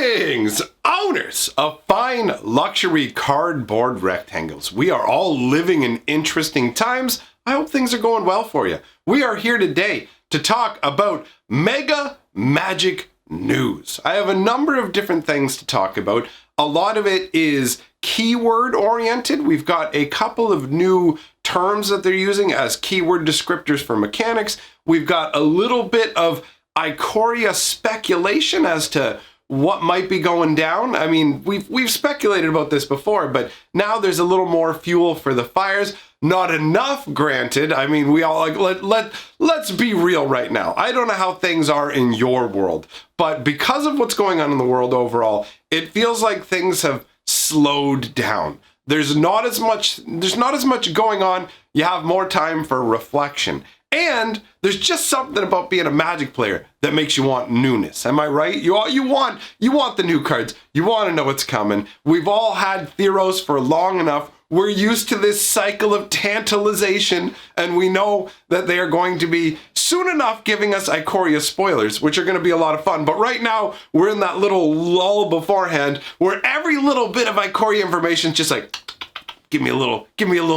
Greetings, owners of fine luxury cardboard rectangles. We are all living in interesting times. I hope things are going well for you. We are here today to talk about mega magic news. I have a number of different things to talk about. A lot of it is keyword oriented. We've got a couple of new terms that they're using as keyword descriptors for mechanics. We've got a little bit of Ikoria speculation as to what might be going down. I mean, we've speculated about this before, but now there's a little more fuel for the fires. Not enough, granted. I mean, we all let's be real right now. I don't know how things are in your world, but because of what's going on in the world overall, it feels like things have slowed down. There's not as much going on. You have more time for reflection. And there's just something about being a Magic player that makes you want newness. Am I right? You want the new cards. You want to know what's coming. We've all had Theros for long enough. We're used to this cycle of tantalization, and we know that they are going to be soon enough giving us Ikoria spoilers, which are going to be a lot of fun. But right now, we're in that little lull beforehand where every little bit of Ikoria information is just like, give me a little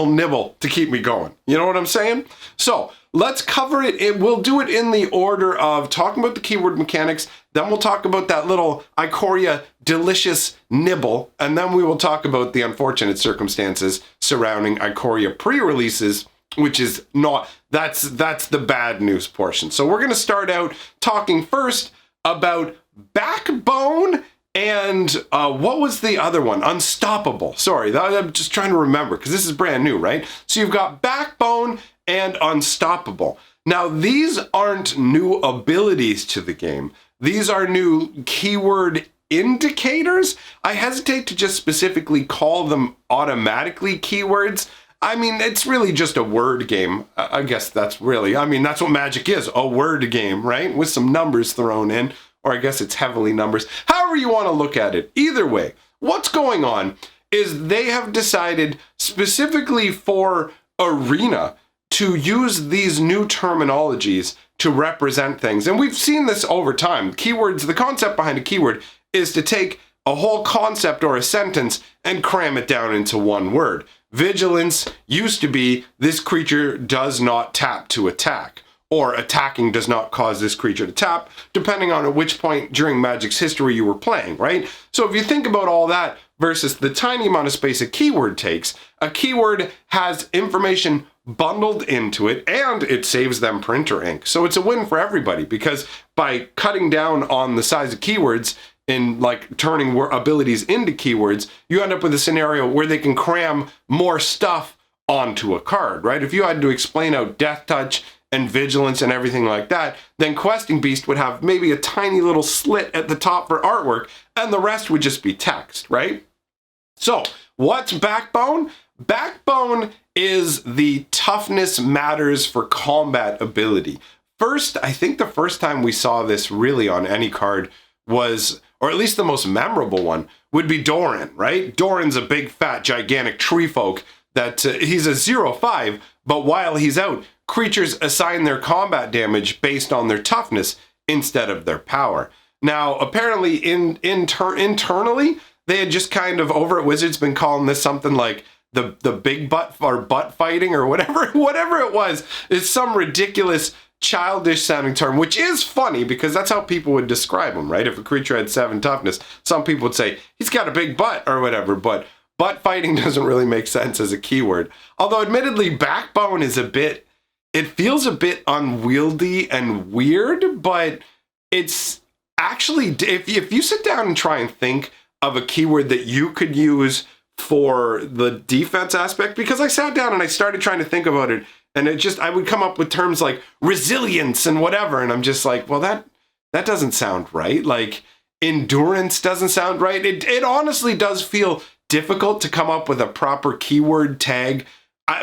nibble to keep me going. You know what I'm saying? So let's cover it. We'll do it in the order of talking about the keyword mechanics. Then we'll talk about that little Ikoria delicious nibble. And then we will talk about the unfortunate circumstances surrounding Ikoria pre-releases, which is not, that's the bad news portion. So we're going to start out talking first about Backbone and what was the other one? Unstoppable. Sorry, I'm just trying to remember because this is brand new, right? So you've got Backbone and Unstoppable. Now, these aren't new abilities to the game. These are new keyword indicators. I hesitate to just specifically call them automatically keywords. I mean, it's really just a word game. I guess that's what Magic is, a word game, right? With some numbers thrown in. Or I guess it's heavily numbers. However you want to look at it. Either way, what's going on is they have decided specifically for Arena to use these new terminologies to represent things. And we've seen this over time. Keywords, the concept behind a keyword is to take a whole concept or a sentence and cram it down into one word. Vigilance used to be, this creature does not tap to attack. Or attacking does not cause this creature to tap, depending on at which point during Magic's history you were playing, right? So if you think about all that versus the tiny amount of space a keyword takes, a keyword has information bundled into it and it saves them printer ink. So it's a win for everybody because by cutting down on the size of keywords and like turning abilities into keywords, you end up with a scenario where they can cram more stuff onto a card, right? If you had to explain out Death Touch and Vigilance and everything like that, then Questing Beast would have maybe a tiny little slit at the top for artwork, and the rest would just be text, right? So, what's Backbone? Backbone is the toughness matters for combat ability. First, I think the first time we saw this really on any card was, or at least the most memorable one, would be Doran, right? Doran's a big, fat, gigantic tree folk that he's a 0/5, but while he's out, creatures assign their combat damage based on their toughness instead of their power. Now, apparently internally, they had just kind of over at Wizards been calling this something like the big butt or butt fighting or whatever it was. It's some ridiculous childish sounding term, which is funny because that's how people would describe him, right? If a creature had 7 toughness, some people would say he's got a big butt or whatever, but butt fighting doesn't really make sense as a keyword. Although admittedly, Backbone is it feels a bit unwieldy and weird, but it's actually, if you sit down and try and think of a keyword that you could use for the defense aspect, because I sat down and I started trying to think about it, and I would come up with terms like resilience and whatever, and I'm just like, well, that doesn't sound right. Like, endurance doesn't sound right. It honestly does feel difficult to come up with a proper keyword tag.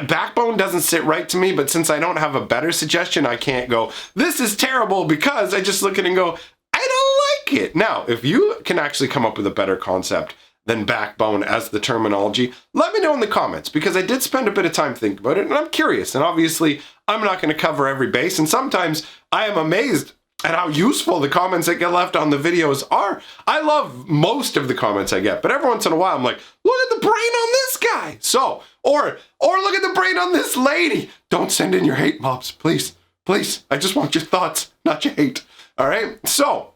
Backbone doesn't sit right to me, but since I don't have a better suggestion, I can't go, this is terrible, because I just look at it and go, I don't like it. Now, if you can actually come up with a better concept than Backbone as the terminology, let me know in the comments, because I did spend a bit of time thinking about it, and I'm curious. And obviously, I'm not going to cover every base, and sometimes I am amazed and how useful the comments that get left on the videos are. I love most of the comments I get, but every once in a while I'm like, look at the brain on this guy. So, or look at the brain on this lady. Don't send in your hate mobs, please. Please, I just want your thoughts, not your hate. All right, so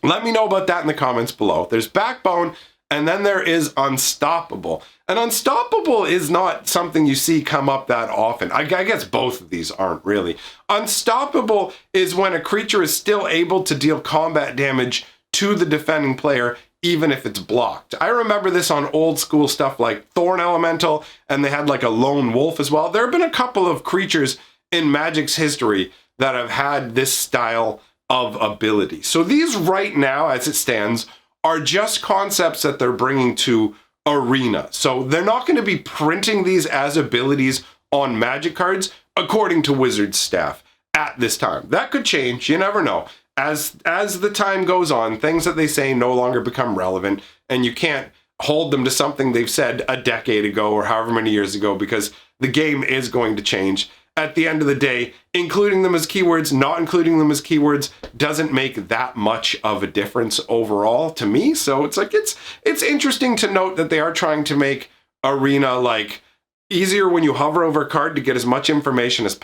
let me know about that in the comments below. There's Backbone, and then there is Unstoppable. And Unstoppable is not something you see come up that often. I guess both of these aren't really. Unstoppable is when a creature is still able to deal combat damage to the defending player, even if it's blocked. I remember this on old school stuff like Thorn Elemental, and they had like a lone wolf as well. There have been a couple of creatures in Magic's history that have had this style of ability. So these right now, as it stands, are just concepts that they're bringing to Arena. So they're not going to be printing these as abilities on Magic cards, according to Wizards staff at this time. That could change, you never know. As the time goes on, things that they say no longer become relevant, and you can't hold them to something they've said a decade ago or however many years ago, because the game is going to change. At the end of the day, including them as keywords, not including them as keywords, doesn't make that much of a difference overall to me. So it's like, it's interesting to note that they are trying to make Arena like easier when you hover over a card to get as much information as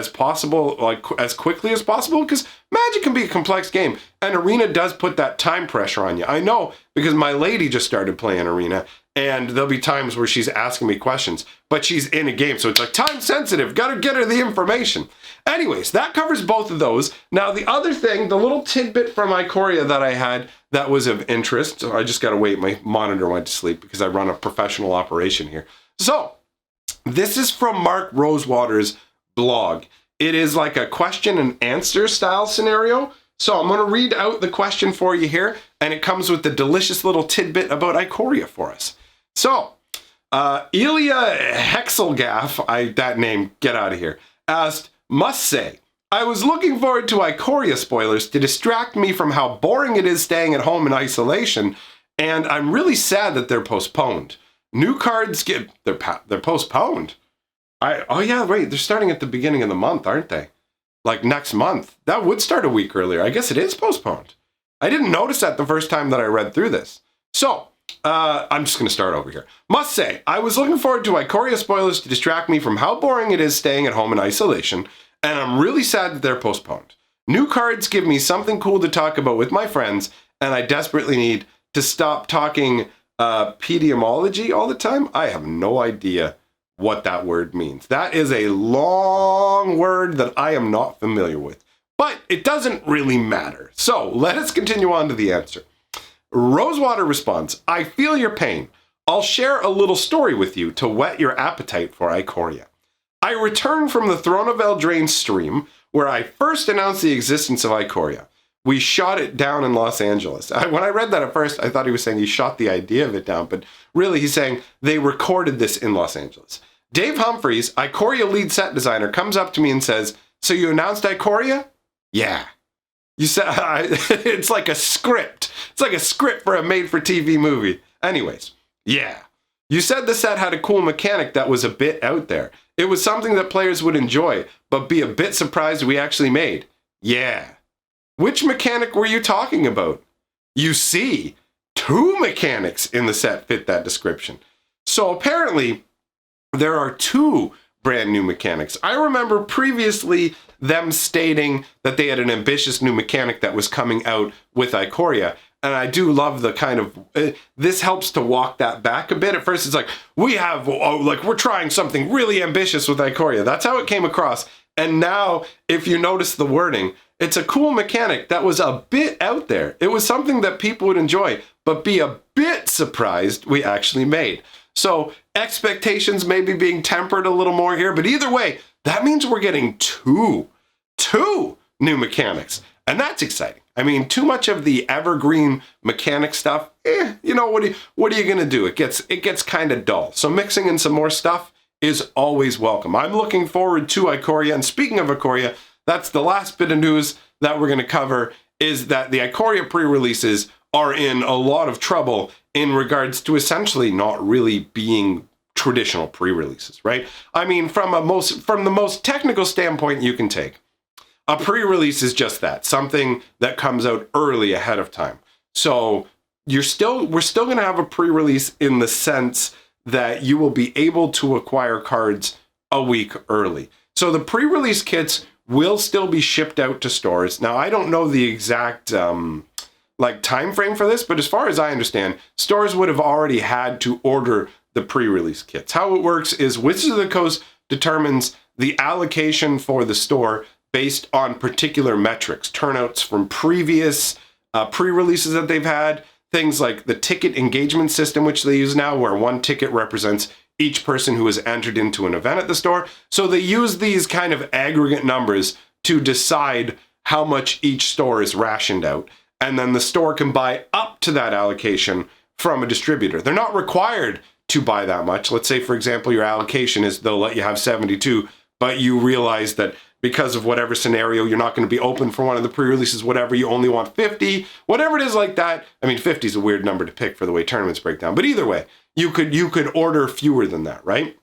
possible, like as quickly as possible, because Magic can be a complex game, and Arena does put that time pressure on you. I know, because my lady just started playing Arena, and there'll be times where she's asking me questions, but she's in a game, so it's like time sensitive, gotta get her the information. Anyways, that covers both of those. Now the other thing, the little tidbit from Ikoria that I had that was of interest, so I just gotta wait, my monitor went to sleep because I run a professional operation here. So, this is from Mark Rosewater's blog. It is like a question and answer style scenario. So I'm going to read out the question for you here, and it comes with the delicious little tidbit about Ikoria for us. So, Ilya Hexelgaff, that name, get out of here, asked, must say, I was looking forward to Ikoria spoilers to distract me from how boring it is staying at home in isolation, and I'm really sad that they're postponed. New cards they're postponed. Oh yeah, wait, they're starting at the beginning of the month, aren't they? Like next month. That would start a week earlier. I guess it is postponed. I didn't notice that the first time that I read through this. So, I'm just going to start over here. Must say, I was looking forward to Ikoria spoilers to distract me from how boring it is staying at home in isolation, and I'm really sad that they're postponed. New cards give me something cool to talk about with my friends, and I desperately need to stop talking epidemiology all the time. I have no idea what that word means. That is a long word that I am not familiar with, but it doesn't really matter. So let us continue on to the answer. Rosewater responds, I feel your pain. I'll share a little story with you to whet your appetite for Ikoria. I returned from the Throne of Eldraine stream where I first announced the existence of Ikoria. We shot it down in Los Angeles. When I read that at first, I thought he was saying he shot the idea of it down, but really he's saying they recorded this in Los Angeles. Dave Humphreys, Ikoria lead set designer, comes up to me and says, so you announced Ikoria? Yeah. You said, it's like a script. It's like a script for a made-for-TV movie. Anyways, yeah. You said the set had a cool mechanic that was a bit out there. It was something that players would enjoy, but be a bit surprised we actually made. Yeah. Which mechanic were you talking about? You see, 2 mechanics in the set fit that description. So apparently, there are 2 brand new mechanics. I remember previously them stating that they had an ambitious new mechanic that was coming out with Ikoria. And I do love the kind of, this helps to walk that back a bit. At first it's like, we're trying something really ambitious with Ikoria. That's how it came across. And now, if you notice the wording, it's a cool mechanic that was a bit out there. It was something that people would enjoy, but be a bit surprised we actually made. So expectations may be being tempered a little more here, but either way, that means we're getting two new mechanics, and that's exciting. I mean, too much of the evergreen mechanic stuff, you know, what are you gonna do? It gets kind of dull. So mixing in some more stuff is always welcome. I'm looking forward to Ikoria, and speaking of Ikoria, that's the last bit of news that we're gonna cover, is that the Ikoria pre-releases are in a lot of trouble in regards to essentially not really being traditional pre-releases, right? I mean, from the most technical standpoint you can take, A pre-release is just that, something that comes out early ahead of time. So we're still going to have a pre-release in the sense that you will be able to acquire cards a week early. So the pre-release kits will still be shipped out to stores. Now, I don't know the exact time frame for this, but as far as I understand, stores would have already had to order the pre-release kits. How it works is Wizards of the Coast determines the allocation for the store based on particular metrics, turnouts from previous pre-releases that they've had, things like the ticket engagement system, which they use now, where one ticket represents each person who has entered into an event at the store. So they use these kind of aggregate numbers to decide how much each store is rationed out. And then the store can buy up to that allocation from a distributor. They're not required to buy that much. Let's say, for example, your allocation is they'll let you have 72, but you realize that because of whatever scenario, you're not going to be open for one of the pre-releases, whatever, you only want 50, whatever it is like that. I mean, 50 is a weird number to pick for the way tournaments break down, but either way, you could order fewer than that, right?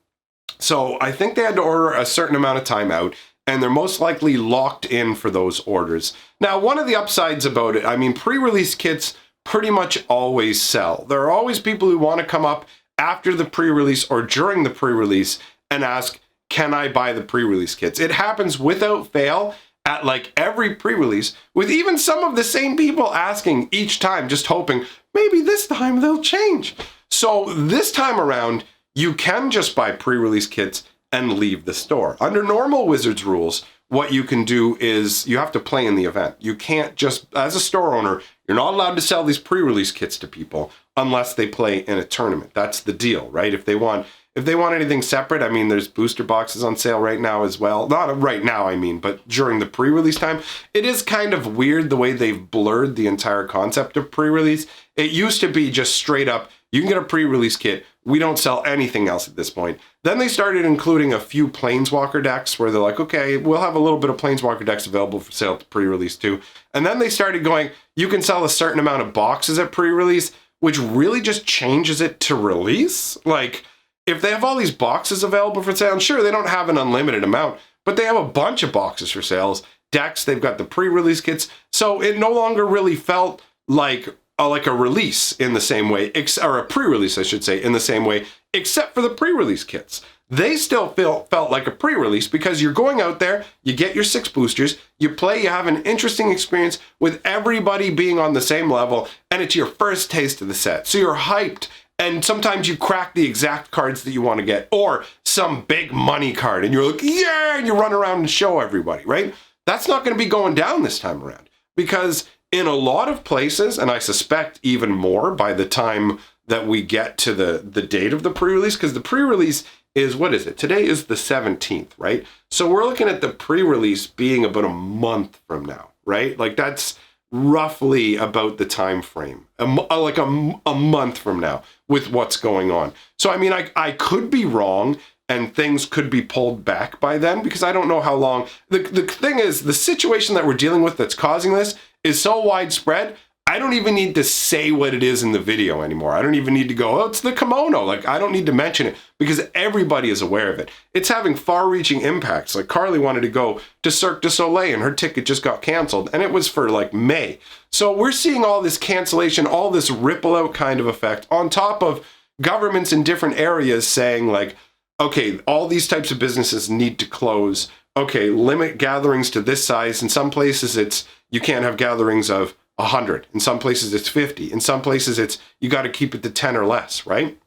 So I think they had to order a certain amount of time out, and they're most likely locked in for those orders. Now, one of the upsides about it, I mean, pre-release kits pretty much always sell. There are always people who want to come up after the pre-release or during the pre-release and ask, can I buy the pre-release kits? It happens without fail at like every pre-release, with even some of the same people asking each time, just hoping maybe this time they'll change. So this time around, you can just buy pre-release kits and leave the store. Under normal Wizards rules, what you can do is you have to play in the event. You can't just, as a store owner, you're not allowed to sell these pre-release kits to people unless they play in a tournament. That's the deal, right? If they want anything separate, I mean, there's booster boxes on sale right now as well. Not right now, I mean, but during the pre-release time. It is kind of weird the way they've blurred the entire concept of pre-release. It used to be just straight up, you can get a pre-release kit. We don't sell anything else at this point. Then they started including a few Planeswalker decks where they're like, okay, we'll have a little bit of Planeswalker decks available for sale at pre-release too. And then they started going, you can sell a certain amount of boxes at pre-release, which really just changes it to release. Like, if they have all these boxes available for sale, and sure, they don't have an unlimited amount, but they have a bunch of boxes for sales, decks, they've got the pre-release kits. So it no longer really felt like a release in the same way, or a pre-release, I should say, in the same way, except for the pre-release kits. They still felt like a pre-release because you're going out there, you get your 6 boosters, you play, you have an interesting experience with everybody being on the same level, and it's your first taste of the set. So you're hyped, and sometimes you crack the exact cards that you want to get, or some big money card, and you're like, yeah, and you run around and show everybody, right? That's not going to be going down this time around, because in a lot of places, and I suspect even more by the time that we get to the date of the pre-release, because the pre-release is, what is it? Today is the 17th, right? So we're looking at the pre-release being about a month from now, right? Like that's roughly about the time frame, like a month from now with what's going on. So, I mean, I could be wrong and things could be pulled back by then because I don't know how long. The thing is, the situation that we're dealing with that's causing this is so widespread, I don't even need to say what it is in the video anymore. I don't even need to go, oh, it's the kimono. Like, I don't need to mention it because everybody is aware of it. It's having far-reaching impacts. Like, Carly wanted to go to Cirque du Soleil and her ticket just got canceled, and it was for, like, May. So we're seeing all this cancellation, all this ripple-out kind of effect on top of governments in different areas saying, like, okay, all these types of businesses need to close. Okay, limit gatherings to this size. In some places, it's you can't have gatherings of 100. In some places, it's 50. In some places, it's you got to keep it to 10 or less, right?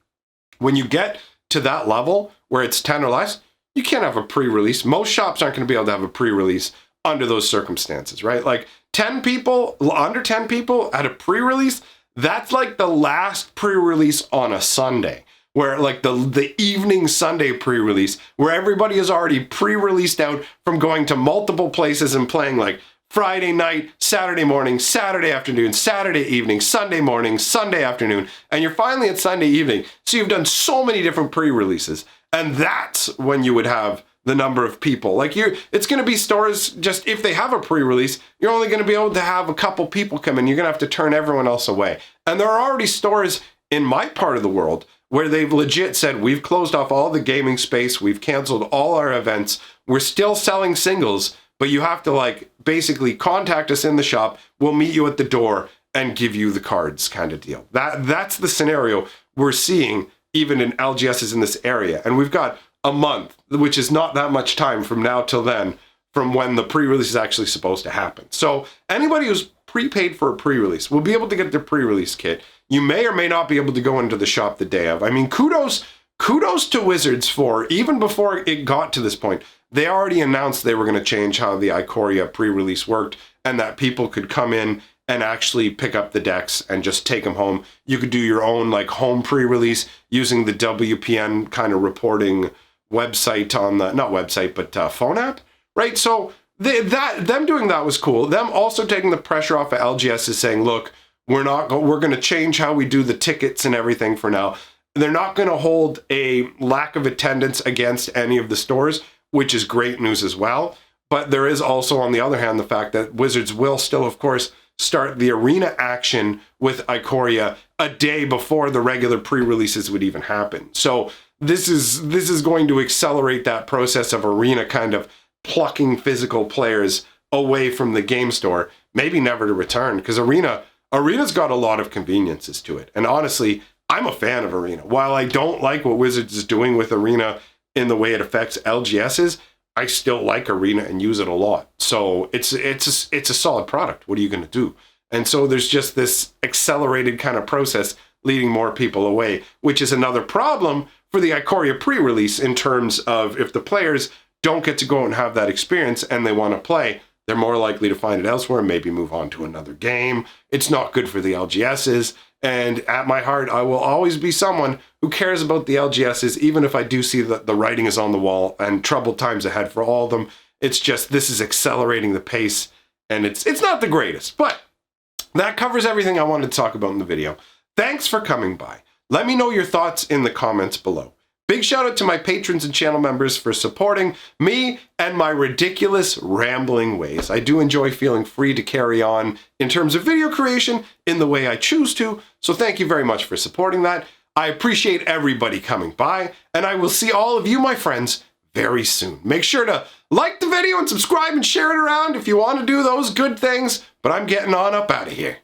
When you get to that level where it's 10 or less, you can't have a pre-release. Most shops aren't going to be able to have a pre-release under those circumstances, right? Like 10 people, under 10 people at a pre-release, that's like the last pre-release on a Sunday. Where like the evening Sunday pre-release, where everybody is already pre-released out from going to multiple places and playing like Friday night, Saturday morning, Saturday afternoon, Saturday evening, Sunday morning, Sunday afternoon, and you're finally at Sunday evening. So you've done so many different pre-releases, and that's when you would have the number of people. Like it's going to be stores, just if they have a pre-release, you're only going to be able to have a couple people come in. You're going to have to turn everyone else away. And there are already stores in my part of the world where they've legit said, we've closed off all the gaming space, we've canceled all our events, we're still selling singles, but you have to like basically contact us in the shop. We'll meet you at the door and give you the cards kind of deal. That's the scenario we're seeing even in LGSs in this area. And we've got a month, which is not that much time from now till then, from when the pre-release is actually supposed to happen. So anybody who's prepaid for a pre-release will be able to get their pre-release kit. You may or may not be able to go into the shop the day of. I mean, kudos to Wizards for, even before it got to this point, they already announced they were going to change how the Ikoria pre-release worked and that people could come in and actually pick up the decks and just take them home. You could do your own like home pre-release using the WPN kind of reporting website on the, not website, but phone app, right? So them doing that was cool. Them also taking the pressure off of LGS is saying, look, we're going to change how we do the tickets and everything for now. They're not going to hold a lack of attendance against any of the stores, which is great news as well. But there is also, on the other hand, the fact that Wizards will still, of course, start the arena action with Ikoria a day before the regular pre-releases would even happen. So this is going to accelerate that process of arena kind of plucking physical players away from the game store, maybe never to return, because arena's got a lot of conveniences to it. And honestly, I'm a fan of arena. While I don't like what Wizards is doing with arena in the way it affects LGSs, I still like arena and use it a lot. So it's a solid product. What are you going to do? And so there's just this accelerated kind of process leading more people away, which is another problem for the Ikoria pre-release in terms of if the players don't get to go and have that experience and they want to play, they're more likely to find it elsewhere, maybe move on to another game. It's not good for the LGSs. And at my heart, I will always be someone who cares about the LGSs, even if I do see that the writing is on the wall and troubled times ahead for all of them. It's just, this is accelerating the pace, and it's not the greatest. But that covers everything I wanted to talk about in the video. Thanks for coming by. Let me know your thoughts in the comments below. Big shout out to my patrons and channel members for supporting me and my ridiculous rambling ways. I do enjoy feeling free to carry on in terms of video creation in the way I choose to, so thank you very much for supporting that. I appreciate everybody coming by, and I will see all of you, my friends, very soon. Make sure to like the video and subscribe and share it around if you want to do those good things, but I'm getting on up out of here.